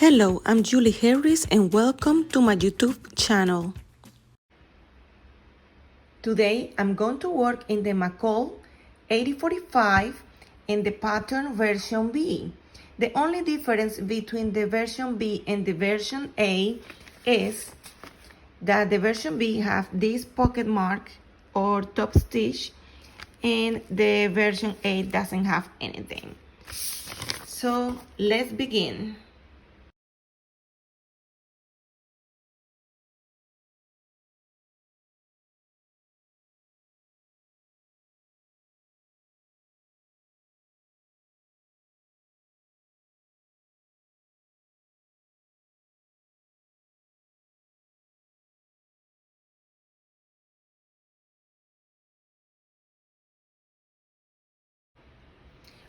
Hello, I'm Julie Harris and welcome to my YouTube channel. Today I'm going to work in the McCalls 8045 in the pattern version B. The only difference between the version B and the version A is that the version B have this pocket mark or top stitch and the version A doesn't have anything. So let's begin.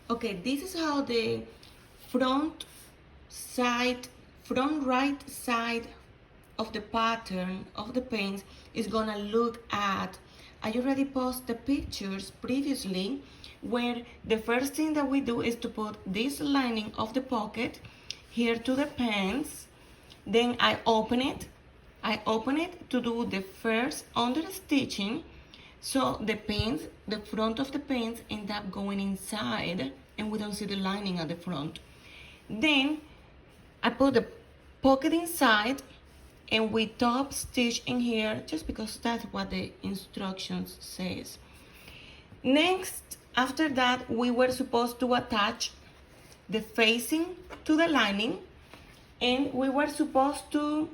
Okay, this is how the front right side of the pattern of the pants is gonna look at. I already posted the pictures previously where the first thing that we do is to put this lining of the pocket here to the pants. Then I open it to do the first under stitching. So the pants, the front of the pants end up going inside and we don't see the lining at the front. Then I put the pocket inside and we top stitch in here just because that's what the instructions says. Next, after that, we were supposed to attach the facing to the lining and we were supposed to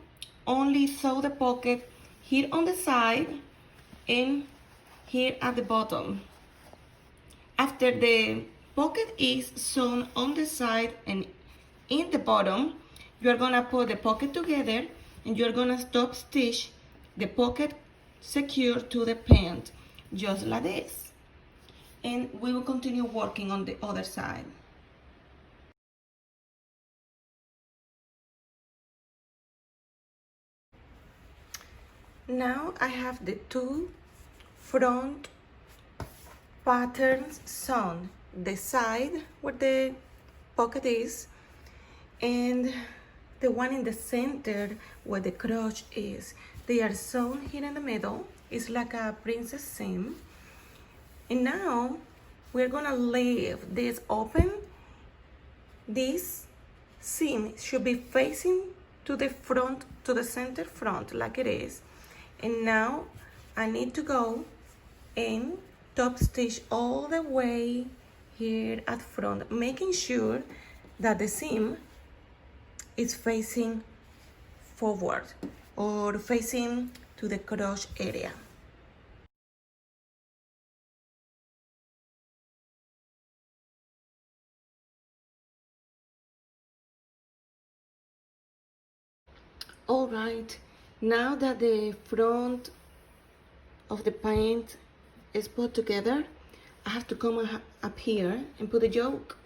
only sew the pocket here on the side and here at the bottom. After the pocket is sewn on the side and in the bottom, you're gonna put the pocket together and you're gonna stop stitch the pocket secure to the pant, just like this. And we will continue working on the other side. Now I have the two front patterns sewn, the side where the pocket is and the one in the center where the crotch is. They are sewn here in the middle. It's like a princess seam. And now we're gonna leave this open. This seam should be facing to the front, to the center front like it is. And now I need to go and top stitch all the way here at front, making sure that the seam is facing forward or facing to the crotch area. All right, now that the front of the paint is put together, I have to come up here and put a yoke.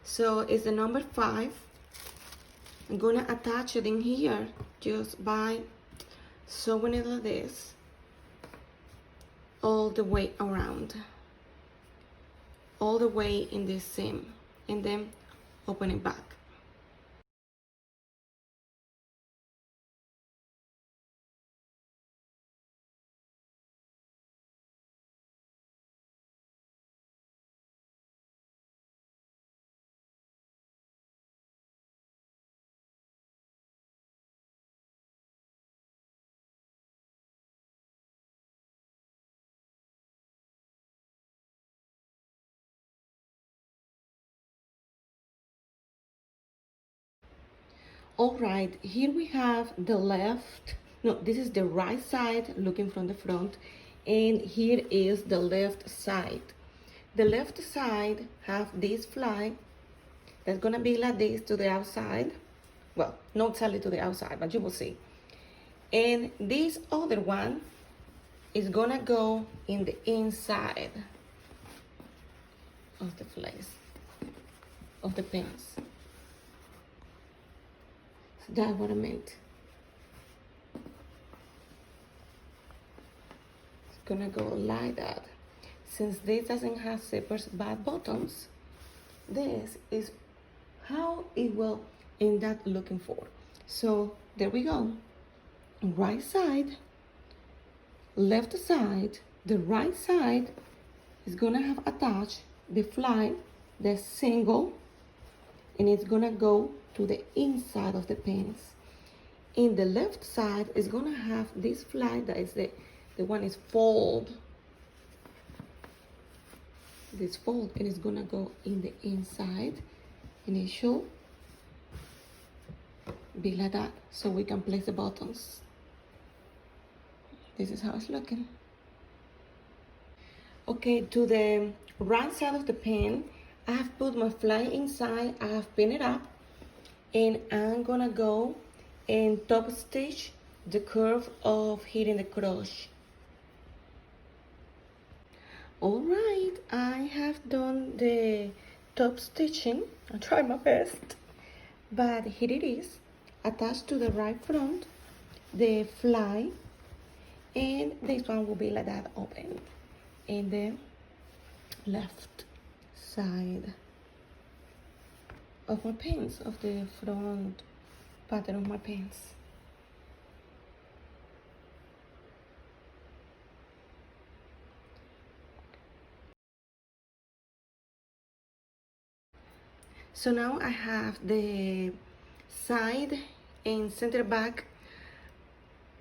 So it's the number 5. I'm gonna attach it in here just by sewing it like this all the way around, all the way in this seam, and then open it back. All right, here we have the left, no, this is the right side looking from the front, and here is the left side. The left side have this fly that's gonna be like this to the outside. Well, not exactly to the outside, but you will see. And this other one is gonna go in the inside of the flace, of the pants. So that's what I meant. It's gonna go like that. Since this doesn't have zippers but buttons, this is how it will in that looking for. So there we go. Right side, left side, the right side is gonna have attached the fly, the single, and it's gonna go to the inside of the pants. In the left side is gonna have this fly that is the one is fold. This fold, and it's gonna go in the inside, and it should be like that, so we can place the buttons. This is how it's looking. Okay, to the right side of the pen, I have put my fly inside, I have pinned it up, and I'm gonna go and top stitch the curve of hitting the crochet. All right, I have done the top stitching. I tried my best, but here it is, attached to the right front, the fly, and this one will be like that open in the left side of my pants, of the front pattern of my pants. So now I have the side and center back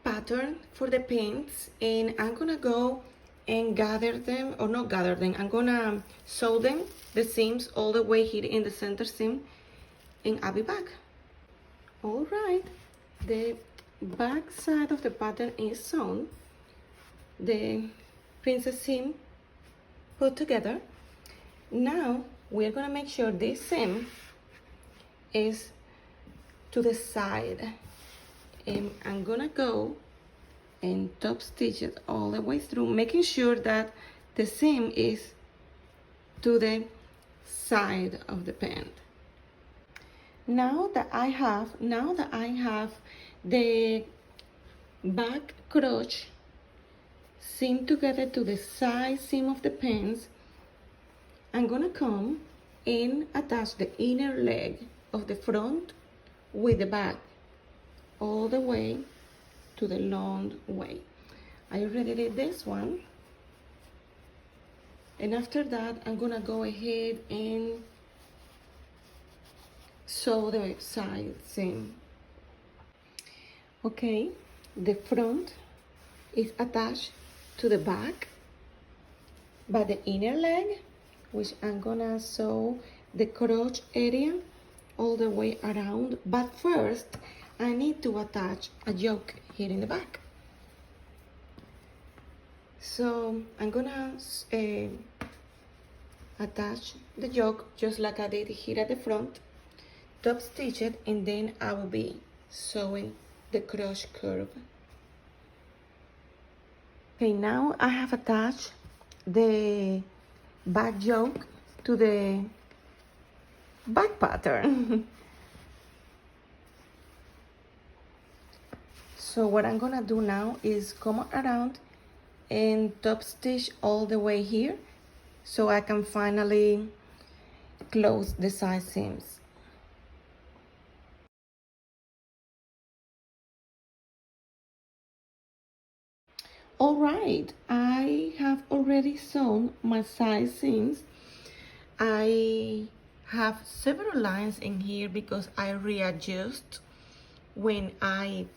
pattern for the pants, and I'm gonna go and gather them, or not gather them, I'm gonna sew them, the seams all the way here in the center seam, and I'll be back. All right, the back side of the pattern is sewn, the princess seam put together. Now we're gonna make sure this seam is to the side, and I'm gonna go and top stitch it all the way through, making sure that the seam is to the side of the pant. Now that I have the back crotch seam together to the side seam of the pants, I'm gonna come and attach the inner leg of the front with the back all the way to the long way. I already did this one, and after that I'm gonna go ahead and sew the side seam. Okay, the front is attached to the back by the inner leg, which I'm gonna sew the crotch area all the way around, but first I need to attach a yoke here in the back. So I'm gonna attach the yoke just like I did here at the front, top stitch it, and then I will be sewing the crochet curve. Okay, now I have attached the back yoke to the back pattern. So what I'm gonna do now is come around and top stitch all the way here, so I can finally close the side seams. All right, I have already sewn my side seams. I have several lines in here because I readjust when I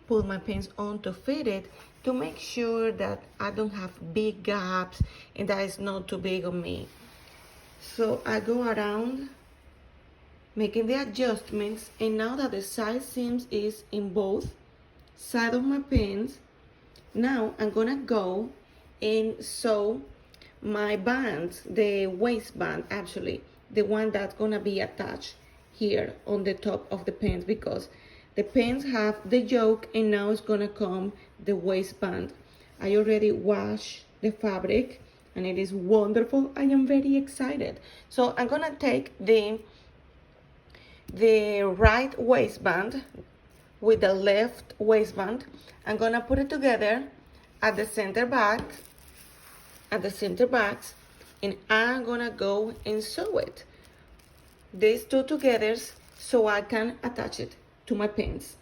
put my pants on to fit it, to make sure that I don't have big gaps and that it's not too big on me. So I go around making the adjustments, and now that the side seams is in both sides of my pants, now I'm gonna go and sew my bands, the waistband actually, the one that's gonna be attached here on the top of the pants, because the pants have the yoke and now it's gonna come the waistband. I already washed the fabric and it is wonderful. I am very excited. So I'm gonna take the right waistband with the left waistband. I'm gonna put it together at the center backs, and I'm gonna go and sew it. These two together so I can attach it to my pins.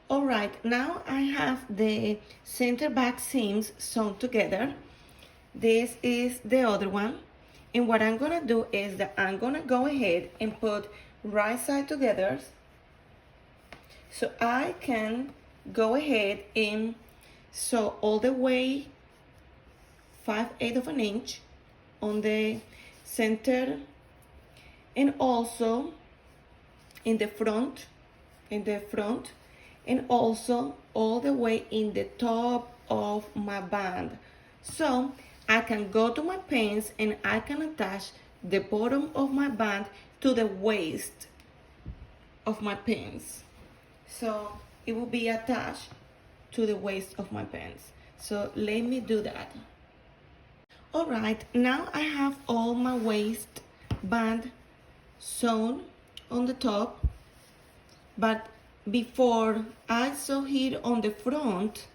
Alright, now I have the center back seams sewn together. This is the other one. And what I'm gonna do is that I'm gonna go ahead and put right side together, so I can go ahead and sew all the way 5/8 of an inch on the center, and also in the front, and also all the way in the top of my band. So I can go to my pins and I can attach the bottom of my band to the waist of my pins. So it will be attached to the waist of my pins. So let me do that. Alright, now I have all my waist band sewn on the top, but before I sew here on the front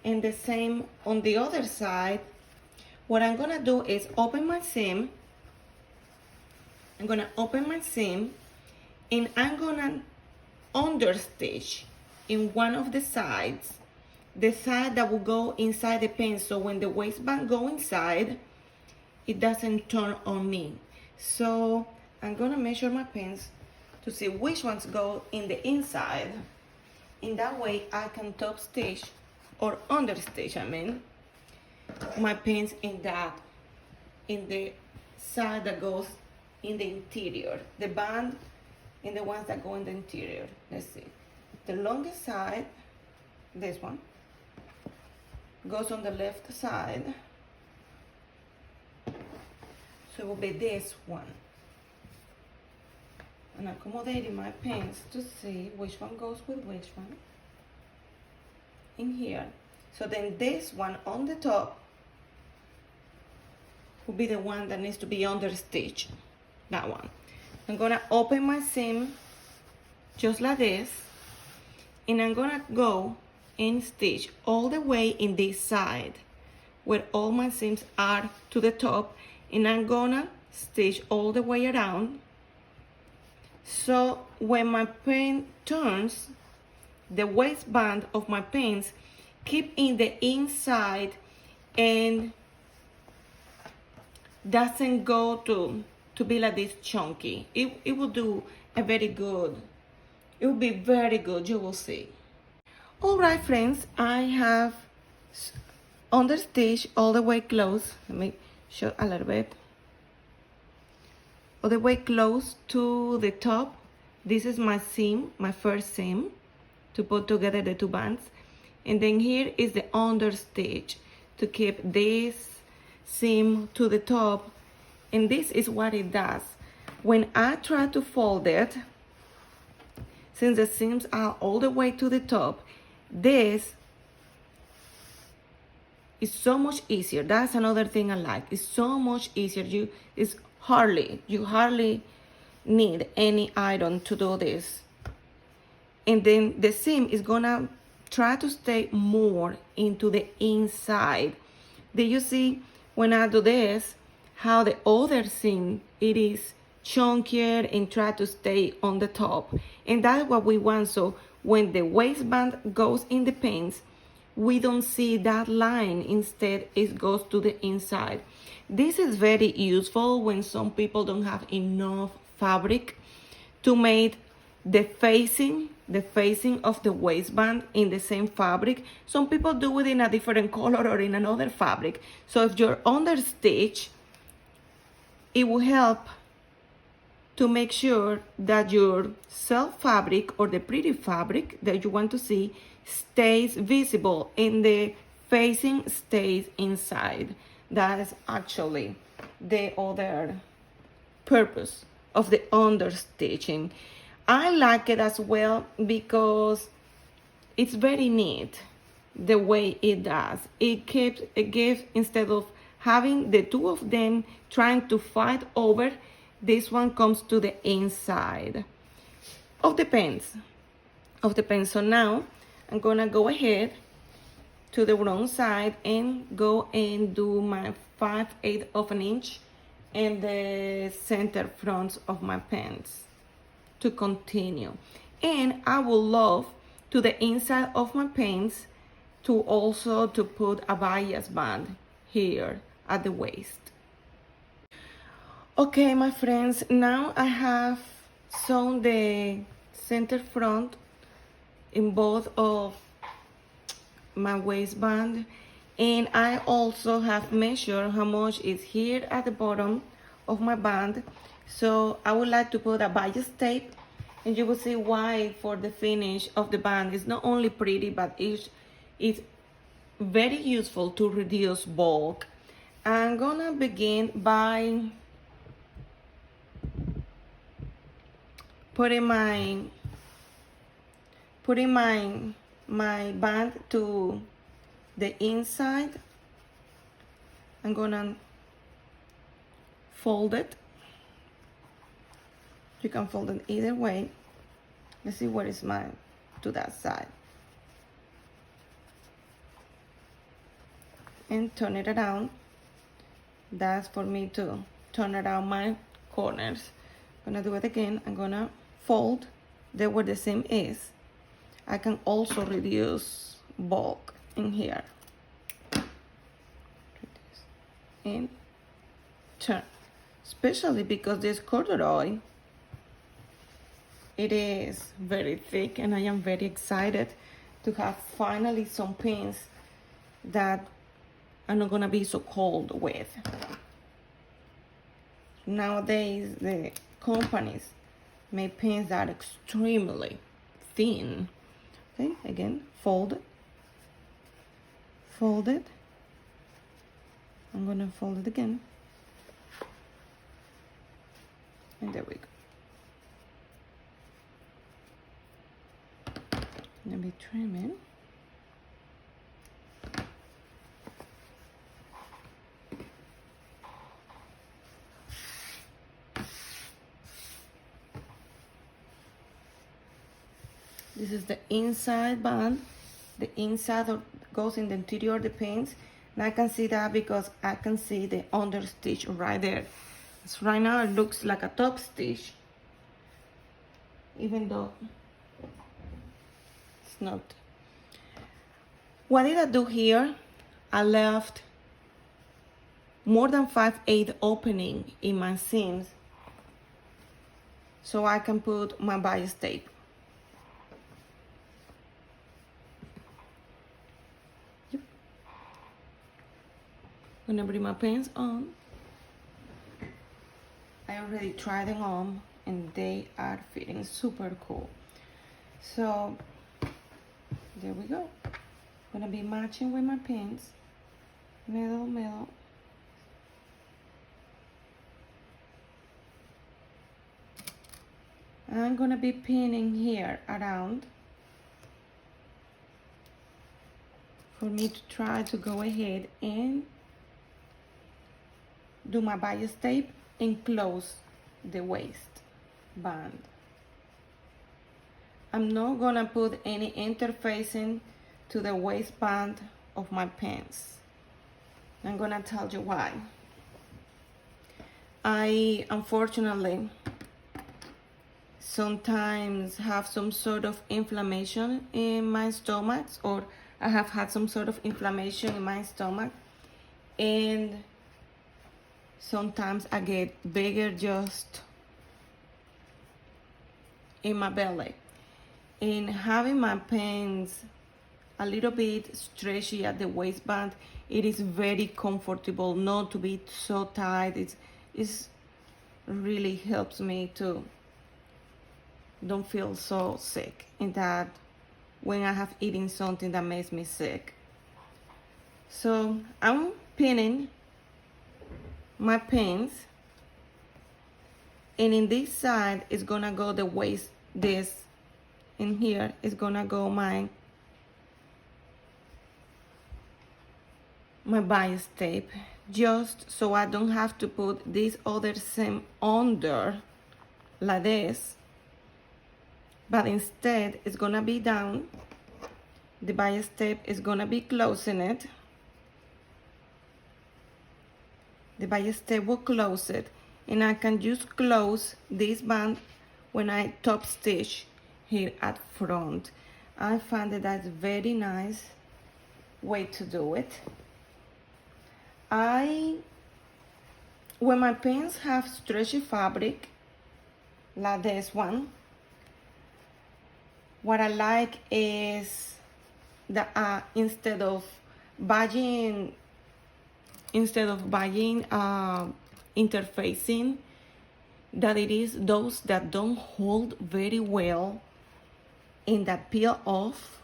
and the same on the other side, what I'm gonna do is open my seam. I'm gonna open my seam and I'm gonna understitch in one of the sides, the side that will go inside the pin, so when the waistband go inside, it doesn't turn on me. So I'm gonna measure my pins to see which ones go in the inside. In that way I can top stitch or understitch, my pins in the side that goes in the interior, the band and the ones that go in the interior. Let's see, the longest side, this one, goes on the left side, so it will be this one. And accommodating my pins to see which one goes with which one in here. So then this one on the top will be the one that needs to be understitched, that one. I'm gonna open my seam just like this, and I'm gonna go and stitch all the way in this side where all my seams are to the top, and I'm gonna stitch all the way around. So when my pin turns, the waistband of my pins keep in the inside and doesn't go to be like this chunky. It will do a very good, it will be very good, you will see. All right, friends, I have understitched all the way close. Let me show a little bit. All the way close to the top. This is my seam, my first seam, to put together the two bands. And then here is the understitch to keep this seam to the top. And this is what it does. When I try to fold it, since the seams are all the way to the top, this is so much easier. That's another thing I like. It's so much easier. You hardly need any iron to do this. And then the seam is gonna try to stay more into the inside. Did you see when I do this, how the other seam, it is chunkier and try to stay on the top? And that's what we want. So when the waistband goes in the pins, we don't see that line. Instead, it goes to the inside. This is very useful when some people don't have enough fabric to make the facing of the waistband in the same fabric. Some people do it in a different color or in another fabric. So if you're understitch, it will help to make sure that your self fabric or the pretty fabric that you want to see stays visible and the facing stays inside. That is actually the other purpose of the understitching. I like it as well because it's very neat the way it does. It gives, instead of having the two of them trying to fight over, this one comes to the inside of the pants. So now I'm gonna go ahead to the wrong side and go and do my 5/8 of an inch in the center fronts of my pants. to continue. And I would love to the inside of my pants to also to put a bias band here at the waist. Okay, my friends, now I have sewn the center front in both of my waistband, and I also have measured how much is here at the bottom of my band. So I would like to put a bias tape, and you will see why for the finish of the band is not only pretty, but it's very useful to reduce bulk. I'm gonna begin by putting my band to the inside. I'm gonna fold it. You can fold it either way. Let's see what is mine to that side. And turn it around. That's for me to turn around my corners. I'm gonna do it again. I'm gonna fold there where the seam is. I can also reduce bulk in here. And turn, especially because this corduroy, it is very thick, and I am very excited to have finally some pins that I'm not gonna be so cold with. Nowadays, the companies make pins that are extremely thin. Okay, again, fold it, fold it. I'm gonna fold it again. And there we go. Let me trim it. This is the inside band. The inside goes in the interior of the pants. And I can see that because I can see the under stitch right there. So right now it looks like a top stitch, even though it's not. What did I do here? I left more than 5/8 opening in my seams so I can put my bias tape. Yep. I'm gonna bring my pants on. I already tried them on and they are fitting super cool. So there we go. I'm gonna be matching with my pins. Middle, middle. I'm gonna be pinning here around for me to try to go ahead and do my bias tape and close the waist band. I'm not gonna put any interfacing to the waistband of my pants. I'm gonna tell you why. I unfortunately sometimes have some sort of inflammation in my stomach, or I have had some sort of inflammation in my stomach, and sometimes I get bigger just in my belly. And having my pants a little bit stretchy at the waistband, it is very comfortable not to be so tight. It really helps me to don't feel so sick, and that when I have eaten something that makes me sick. So I'm pinning my pins, and in this side is gonna go the waist. This in here is gonna go my bias tape, just so I don't have to put this other seam under like this, but instead it's gonna be down. The bias tape is gonna be closing it. The bias tape will close it, and I can just close this band when I top stitch here at front. I find that that's very nice way to do it. When my pants have stretchy fabric, like this one, what I like is that instead of buying interfacing, that it is those that don't hold very well and that peel off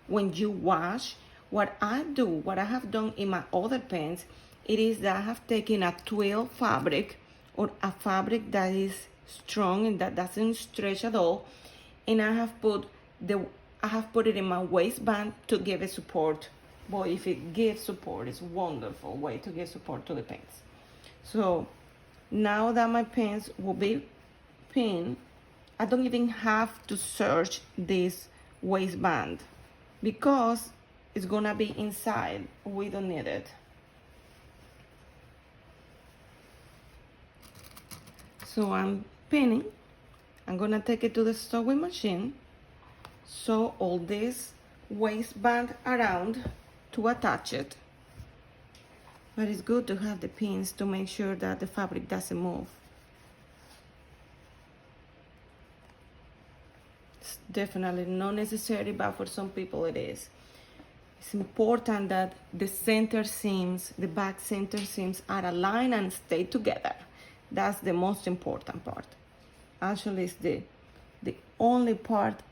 when you wash. What I have done in my other pants, it is that I have taken a twill fabric or a fabric that is strong and that doesn't stretch at all, and I have put it in my waistband to give it support. Boy, if it gives support, it's a wonderful way to give support to the pants. So now that my pants will be pinned, I don't even have to search this waistband because it's gonna be inside. We don't need it. So I'm pinning. I'm gonna take it to the sewing machine, sew all this waistband around to attach it. But it's good to have the pins to make sure that the fabric doesn't move. It's definitely not necessary, but for some people it is. It's important that the center seams, the back center seams are aligned and stay together. That's the most important part. Actually, it's the only part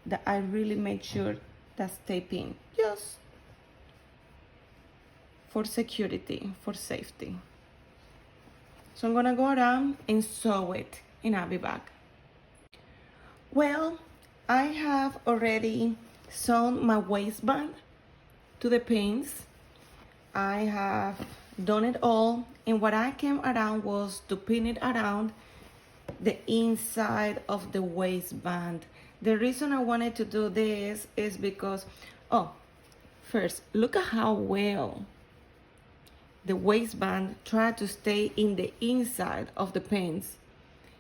that I really make sure that stay pinned, just for security, for safety. So I'm gonna go around and sew it, and I'll be back. Well, I have already sewn my waistband to the pins. I have done it all, and what I came around was to pin it around the inside of the waistband. The reason I wanted to do this is because, first, look at how well the waistband tried to stay in the inside of the pins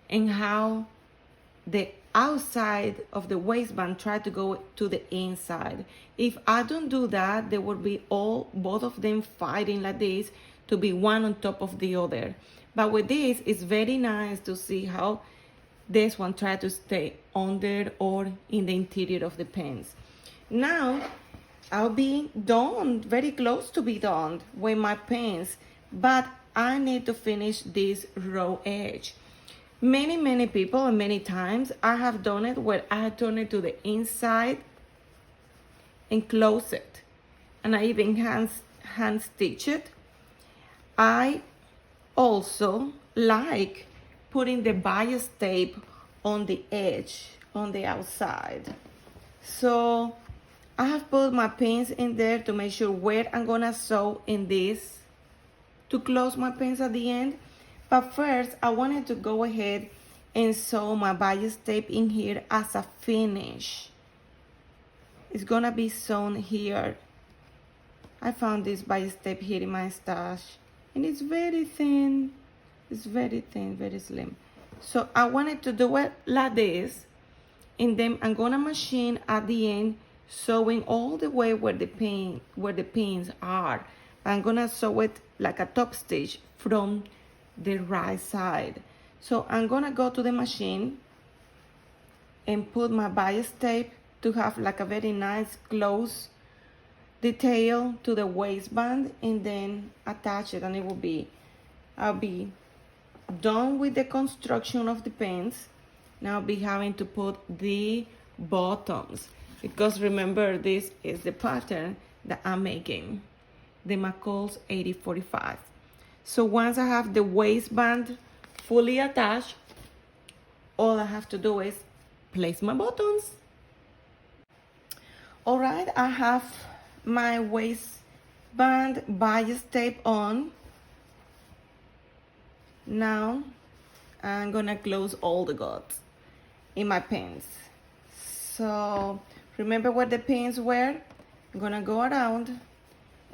and how the outside of the waistband tried to go to the inside. If I don't do that, they would be both of them fighting like this to be one on top of the other. But with this, it's very nice to see how this one tried to stay under or in the interior of the pants. Now, I'll be done, very close to be done with my pants, but I need to finish this raw edge. Many people and many times I have done it where I turn it to the inside and close it. And I even hand stitch it. I also like putting the bias tape on the edge, on the outside. So I have put my pins in there to make sure where I'm gonna sew in this to close my pins at the end. But first, I wanted to go ahead and sew my bias tape in here as a finish. It's gonna be sewn here. I found this bias tape here in my stash, and it's very thin. It's very thin, very slim. So I wanted to do it like this, and then I'm gonna machine at the end, sewing all the way where the pins are. I'm gonna sew it like a top stitch from the right side. So I'm gonna go to the machine and put my bias tape to have like a very nice close detail to the waistband, and then attach it, and I'll be done with the construction of the pants. Now I'll be having to put the bottoms, because remember, this is the pattern that I'm making, the McCalls 8045. So once I have the waistband fully attached, all I have to do is place my buttons. All right, I have my waistband bias tape on. Now I'm gonna close all the guts in my pins. So remember where the pins were? I'm gonna go around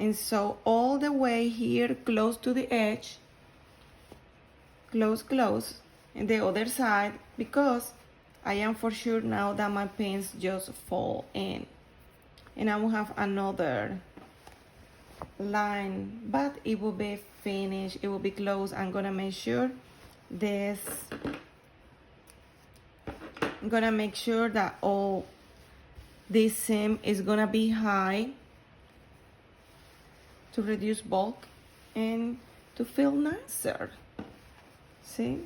and sew all the way here close to the edge, close, and the other side, because I am for sure now that my pins just fall in. And I will have another line, but it will be finished, it will be closed. I'm gonna make sure this, I'm gonna make sure that all this seam is gonna be high to reduce bulk and to feel nicer. See,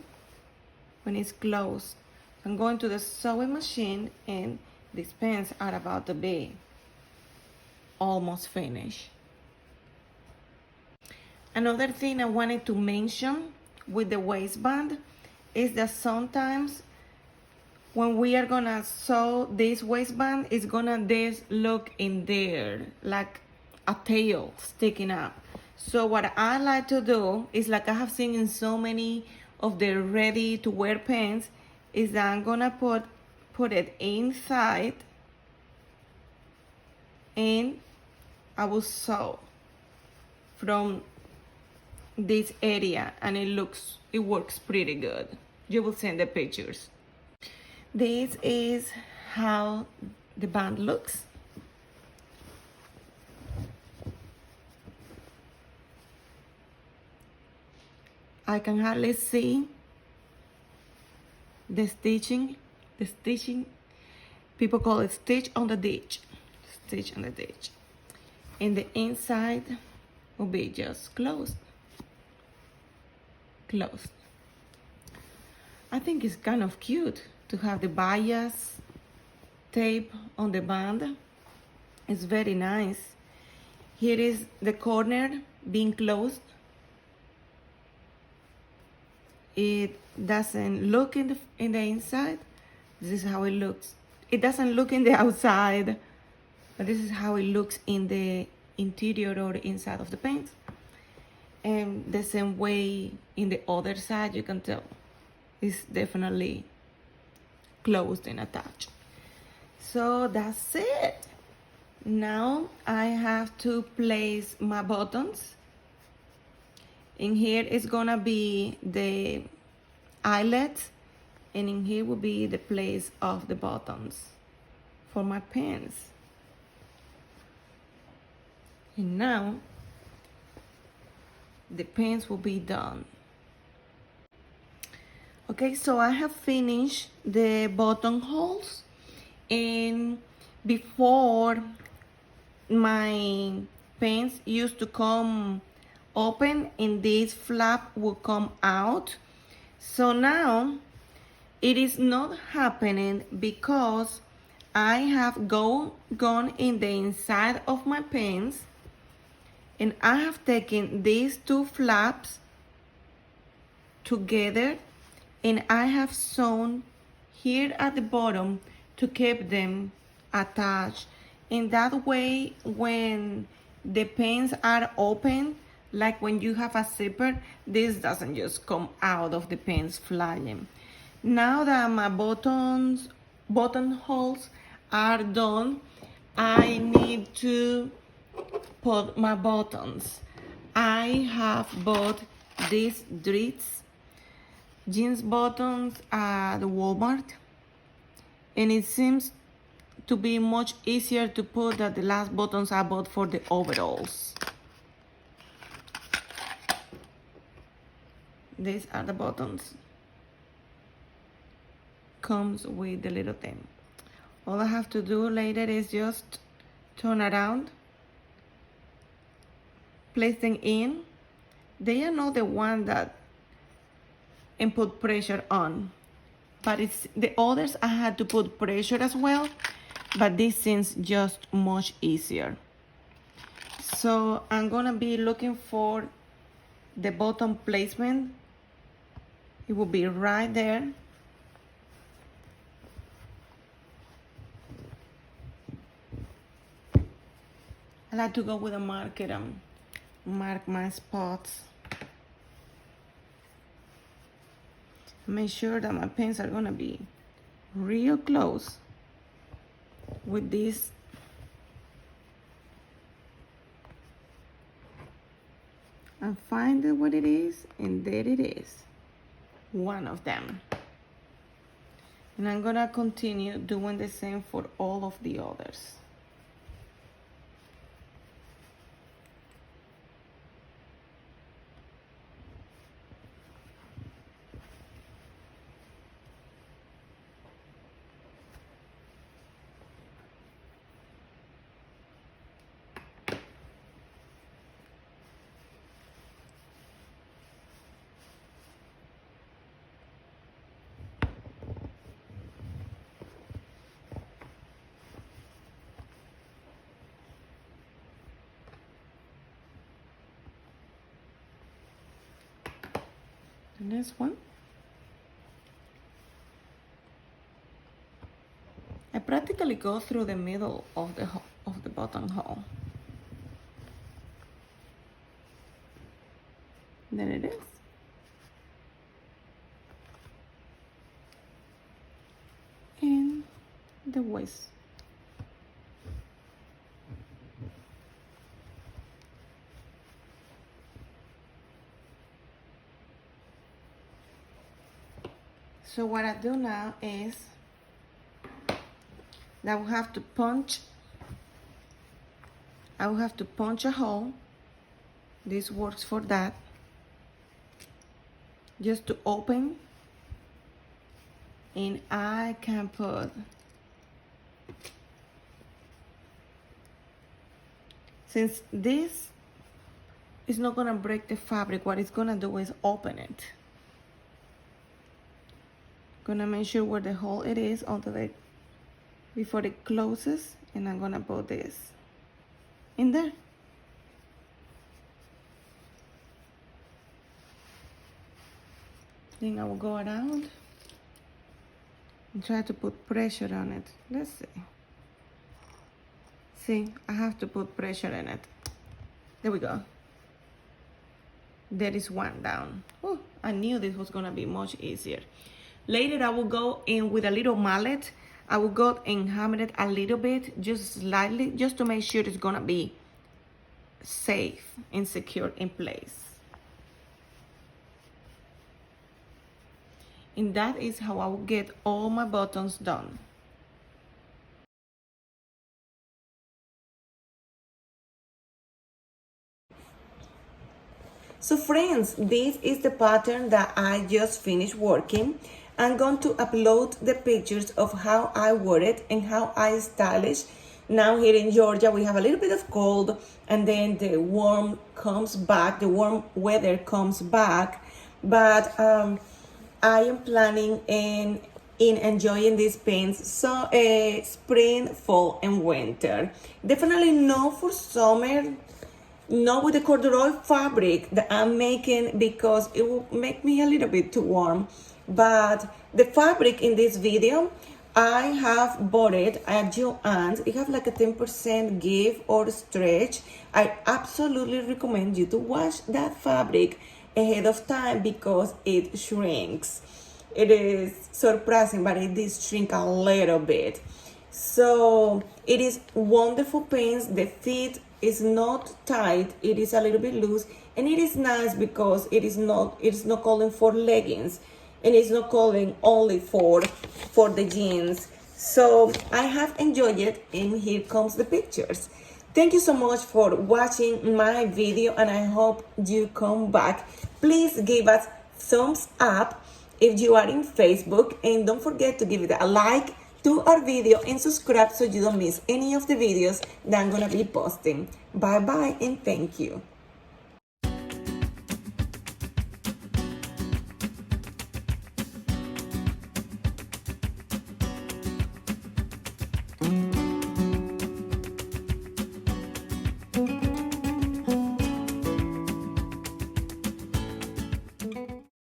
when it's closed. I'm going to the sewing machine and these pants are about to be almost finished. Another thing I wanted to mention with the waistband is that sometimes when we are gonna sew this waistband, it's gonna this look in there like a tail sticking up. So what I like to do is, like I have seen in so many of the ready to wear pants, is that I'm gonna put it inside and I will sew from this area, and it works pretty good. You will send the pictures. This is how the band looks. I can hardly see the stitching. The stitching, people call it stitch on the ditch. Stitch on the ditch. And the inside will be just closed. Closed. I think it's kind of cute to have the bias tape on the band. It's very nice. Here is the corner being closed. It doesn't look in the inside. This is how it looks. It doesn't look in the outside, but this is how it looks in the interior or inside of the pants. And the same way in the other side, you can tell it's definitely closed and attached. So that's it. Now I have to place my buttons. In here is gonna be the eyelets, and in here will be the place of the buttons for my pants. And now the pants will be done. Okay, so I have finished the buttonholes, and before my pants used to come open and this flap will come out. So now it is not happening because I have gone in the inside of my pants, and I have taken these two flaps together and I have sewn here at the bottom to keep them attached. And that way, when the pants are open, like when you have a zipper, this doesn't just come out of the pants flying. Now that my buttonholes are done, I need to put my buttons. I have bought these Dritz jeans buttons at Walmart, and it seems to be much easier to put than the last buttons I bought for the overalls. These are the buttons. Comes with the little thing. All I have to do later is just turn around, place them in. They are not the one that and put pressure on, but it's the others I had to put pressure as well, but this seems just much easier. So I'm gonna be looking for the bottom placement. It will be right there. I like to go with a marker and mark my spots. Make sure that my pins are gonna be real close with this. And find what it is, and there it is. One of them. And I'm gonna continue doing the same for all of the others. The next one, I practically go through the middle of the buttonhole. There it is. And the waist. So what I do now is that I will have to punch a hole. This works for that. Just to open, and I can put since this is not gonna break the fabric, what it's gonna do is open it. Gonna make sure where the hole it is before it closes, and I'm gonna put this in there. Then I will go around and try to put pressure on it. Let's see. See, I have to put pressure in it. There we go. There is one down. Oh, I knew this was gonna be much easier. Later, I will go in with a little mallet. I will go and hammer it a little bit, just slightly, just to make sure it's gonna be safe and secure in place. And that is how I will get all my buttons done. So friends, this is the pattern that I just finished working. I'm going to upload the pictures of how I wore it and how I stylish. Now here in Georgia, we have a little bit of cold, and then the warm comes back, the warm weather comes back. But I am planning in enjoying these pants, so spring, fall, and winter. Definitely not for summer, not with the corduroy fabric that I'm making, because it will make me a little bit too warm. But the fabric in this video, I have bought it at Joann's. It have like a 10% give or stretch. I absolutely recommend you to wash that fabric ahead of time because it shrinks. It is surprising, but it did shrink a little bit. So it is wonderful pants. The fit is not tight, it is a little bit loose, and it is nice because it's not calling for leggings, and it's not calling only for the jeans. So I have enjoyed it, and here comes the pictures. Thank you so much for watching my video, and I hope you come back. Please give us thumbs up if you are in Facebook, and don't forget to give it a like to our video and subscribe so you don't miss any of the videos that I'm gonna be posting. Bye bye and thank you.